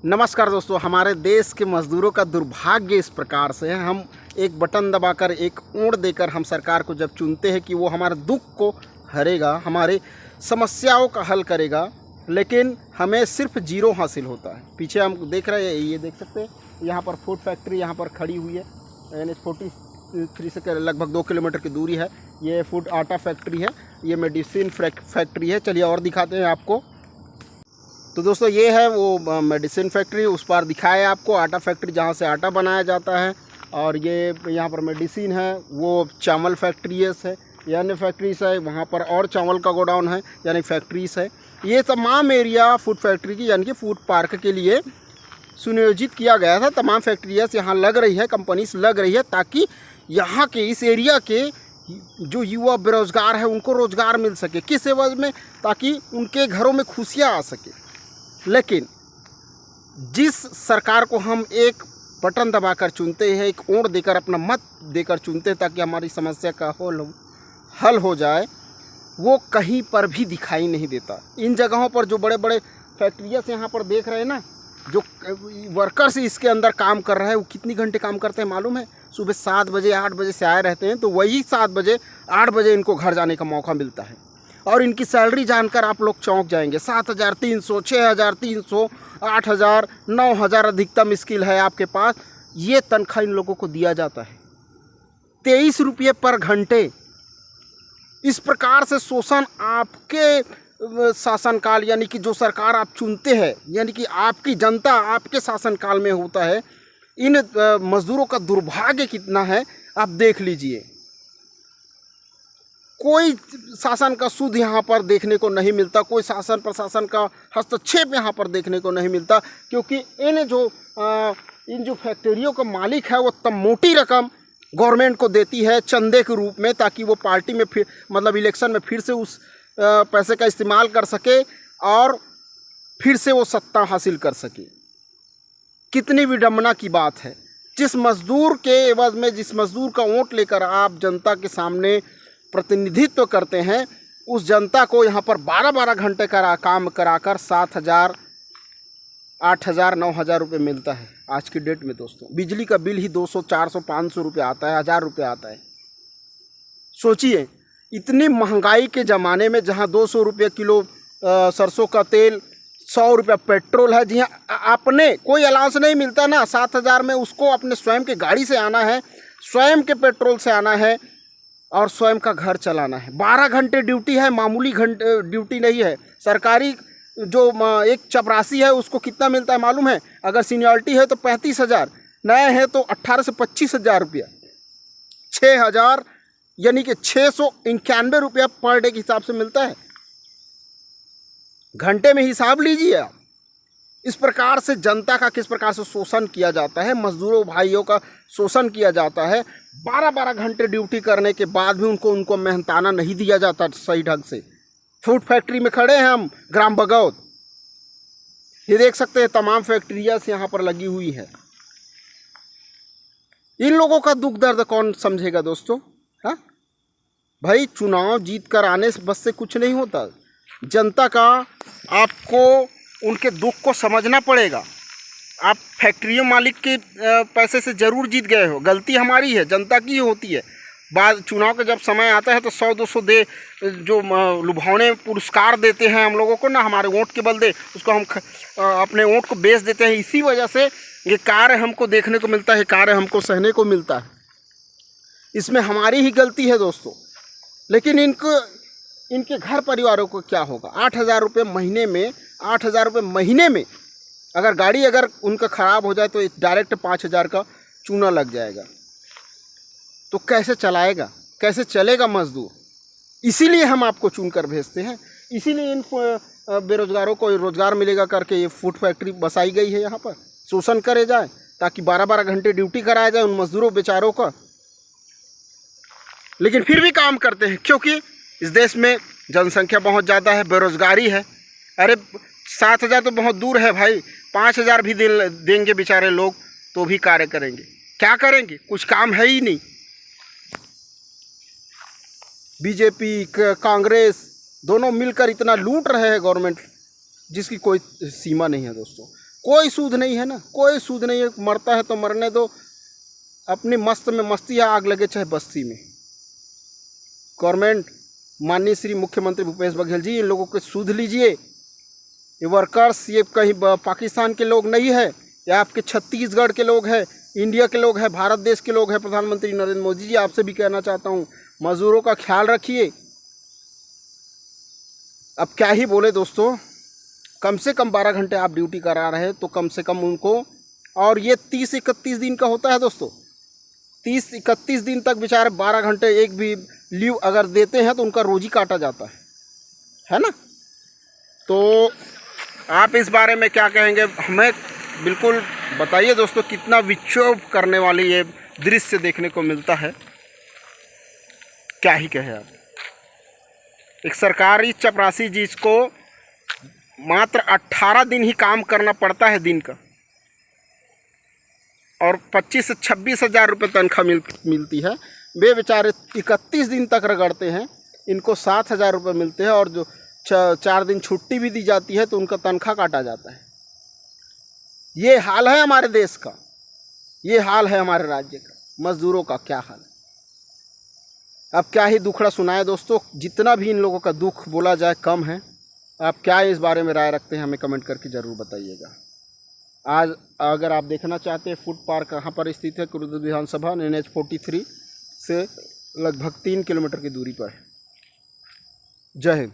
नमस्कार दोस्तों, हमारे देश के मज़दूरों का दुर्भाग्य इस प्रकार से है। हम एक बटन दबाकर, एक ओट देकर हम सरकार को जब चुनते हैं कि वो हमारे दुख को हरेगा, हमारे समस्याओं का हल करेगा, लेकिन हमें सिर्फ जीरो हासिल होता है। पीछे हम देख रहे हैं, ये देख सकते हैं, यहाँ पर फूड फैक्ट्री यहाँ पर खड़ी हुई है। NH-43 से लगभग 2 किलोमीटर की दूरी है। ये फूड आटा फैक्ट्री है, ये मेडिसिन फैक्ट्री है। चलिए और दिखाते हैं आपको। तो दोस्तों ये है वो मेडिसिन फैक्ट्री, उस पार दिखाया आपको आटा फैक्ट्री जहाँ से आटा बनाया जाता है। और ये यहाँ पर मेडिसिन है, वो चावल फैक्ट्रीज है, यानी फैक्ट्रीज है। वहाँ पर और चावल का गोडाउन है, यानी फैक्ट्रीज है। ये तमाम एरिया फूड फैक्ट्री की यानी कि फूड पार्क के लिए सुनियोजित किया गया था। तमाम फैक्ट्रीज यहाँ लग रही है, कंपनीज लग रही है, ताकि यहाँ के इस एरिया के जो युवा बेरोजगार है उनको रोज़गार मिल सके। किस एवज में? ताकि उनके घरों में खुशियाँ आ सके। लेकिन जिस सरकार को हम एक बटन दबाकर चुनते हैं, एक ओट देकर, अपना मत देकर चुनते हैं ताकि हमारी समस्या का हल हो जाए, वो कहीं पर भी दिखाई नहीं देता। इन जगहों पर जो बड़े बड़े फैक्ट्रियाँ यहाँ पर देख रहे हैं ना, जो वर्कर्स इसके अंदर काम कर रहे हैं, वो कितनी घंटे काम करते हैं मालूम है? सुबह 7 बजे 8 बजे से आए रहते हैं, तो वही 7 बजे 8 बजे इनको घर जाने का मौका मिलता है। और इनकी सैलरी जानकर आप लोग चौंक जाएंगे। 7,300, 6,300, 8,000, 9,000 अधिकतम स्किल है आपके पास, ये तनख्वाह इन लोगों को दिया जाता है। 23 रुपये पर घंटे। इस प्रकार से शोषण आपके शासनकाल, यानी कि जो सरकार आप चुनते हैं, यानी कि आपकी जनता आपके शासनकाल में होता है। इन मजदूरों का दुर्भाग्य कितना है आप देख लीजिए। कोई शासन का सुध यहाँ पर देखने को नहीं मिलता, कोई शासन प्रशासन का हस्तक्षेप यहाँ पर देखने को नहीं मिलता, क्योंकि इन जो फैक्ट्रियों का मालिक है वो तब मोटी रकम गवर्नमेंट को देती है चंदे के रूप में, ताकि वो पार्टी में फिर मतलब इलेक्शन में फिर से उस पैसे का इस्तेमाल कर सके और फिर से वो सत्ता हासिल कर सके। कितनी विडंबना की बात है। जिस मजदूर के एवज में, जिस मजदूर का वोट लेकर आप जनता के सामने प्रतिनिधित्व करते हैं, उस जनता को यहाँ पर 12-12 घंटे का काम कराकर 7,000, 8,000, 9,000 रुपये मिलता है आज की डेट में। दोस्तों बिजली का बिल ही 200, 400, 500 रुपये आता है, 1,000 रुपये आता है। सोचिए, इतनी महंगाई के ज़माने में जहाँ 200 रुपये किलो सरसों का तेल, 100 रुपये पेट्रोल है, जी अपने कोई अलाउंस नहीं मिलता ना। 7,000 में उसको अपने स्वयं के गाड़ी से आना है, स्वयं के पेट्रोल से आना है और स्वयं का घर चलाना है। 12 घंटे ड्यूटी है, मामूली घंटे ड्यूटी नहीं है। सरकारी जो एक चपरासी है उसको कितना मिलता है मालूम है? अगर सीनियरिटी है तो 35,000, नए हैं तो 18 से 25,000 रुपया। 6,000 यानी कि 691 रुपया पर डे के हिसाब से मिलता है। घंटे में हिसाब लीजिए आप। इस प्रकार से जनता का किस प्रकार से शोषण किया जाता है, मजदूरों भाइयों का शोषण किया जाता है। 12-12 घंटे ड्यूटी करने के बाद भी उनको मेहनताना नहीं दिया जाता सही ढंग से। फूड फैक्ट्री में खड़े हैं हम, ग्राम बगौत, ये देख सकते हैं तमाम फैक्ट्रियाँ यहाँ पर लगी हुई है। इन लोगों का दुख दर्द कौन समझेगा दोस्तों? हाँ भाई, चुनाव जीत कर आने से बस से कुछ नहीं होता। जनता का आपको उनके दुख को समझना पड़ेगा। आप फैक्ट्रियों मालिक के पैसे से ज़रूर जीत गए हो, गलती हमारी है, जनता की होती है। बाद चुनाव का जब समय आता है तो 100-200 दे जो लुभावने पुरस्कार देते हैं हम लोगों को ना, हमारे वोट के बल दे, उसको हम अपने वोट को बेच देते हैं। इसी वजह से ये कार्य हमको देखने को मिलता है, कार्य हमको सहने को मिलता है। इसमें हमारी ही गलती है दोस्तों। लेकिन इनके घर परिवारों को क्या होगा? 8,000 रुपये महीने में, 8,000 रुपये महीने में अगर गाड़ी उनका ख़राब हो जाए तो डायरेक्ट 5,000 का चूना लग जाएगा। तो कैसे चलाएगा, कैसे चलेगा मजदूर? इसीलिए हम आपको चुन कर भेजते हैं, इसीलिए इन बेरोजगारों को रोज़गार मिलेगा करके ये फूड फैक्ट्री बसाई गई है। यहाँ पर शोषण करे जाए ताकि 12-12 घंटे ड्यूटी कराया जाए उन मजदूरों बेचारों का। लेकिन फिर भी काम करते हैं, क्योंकि इस देश में जनसंख्या बहुत ज़्यादा है, बेरोजगारी है। अरे 7,000 तो बहुत दूर है भाई, 5,000 भी देंगे बेचारे लोग तो भी कार्य करेंगे। क्या करेंगे? कुछ काम है ही नहीं। बीजेपी कांग्रेस दोनों मिलकर इतना लूट रहे हैं गवर्नमेंट, जिसकी कोई सीमा नहीं है दोस्तों। कोई सूद नहीं है ना, कोई सूद नहीं है। मरता है तो मरने दो, अपनी मस्त में मस्ती है, आग लगे चाहे बस्ती में। गवर्नमेंट, माननीय श्री मुख्यमंत्री भूपेश बघेल जी, इन लोगों को सूद लीजिए। ये वर्कर्स ये कहीं पाकिस्तान के लोग नहीं है, ये आपके छत्तीसगढ़ के लोग हैं, इंडिया के लोग हैं, भारत देश के लोग हैं। प्रधानमंत्री नरेंद्र मोदी जी, आपसे भी कहना चाहता हूँ, मजदूरों का ख्याल रखिए। अब क्या ही बोले दोस्तों, कम से कम 12 घंटे आप ड्यूटी करा रहे हैं तो कम से कम उनको, और ये 30-31 दिन का होता है दोस्तों, 30-31 दिन तक बेचारे 12 घंटे एक भी लीव अगर देते हैं तो उनका रोजी काटा जाता है ना। तो आप इस बारे में क्या कहेंगे, हमें बिल्कुल बताइए दोस्तों। कितना विक्षोभ करने वाली ये दृश्य देखने को मिलता है, क्या ही कहे आप। एक सरकारी चपरासी जिसको मात्र 18 दिन ही काम करना पड़ता है दिन का, और 25 से 26 हज़ार रुपये तनख्वाह मिलती है, वे बेचारे 31 दिन तक रगड़ते हैं, इनको 7,000 रुपये मिलते हैं, और जो 4 दिन छुट्टी भी दी जाती है तो उनका तनख्वाह काटा जाता है। ये हाल है हमारे देश का, ये हाल है हमारे राज्य का, मजदूरों का क्या हाल है। अब क्या ही दुखड़ा सुनाए दोस्तों, जितना भी इन लोगों का दुख बोला जाए कम है। आप क्या इस बारे में राय रखते हैं, हमें कमेंट करके ज़रूर बताइएगा। आज अगर आप देखना चाहते हैं फूड पार्क कहाँ पर स्थित है, कुरुद विधानसभा NH 43 से लगभग 3 किलोमीटर की दूरी पर है। जय हिंद।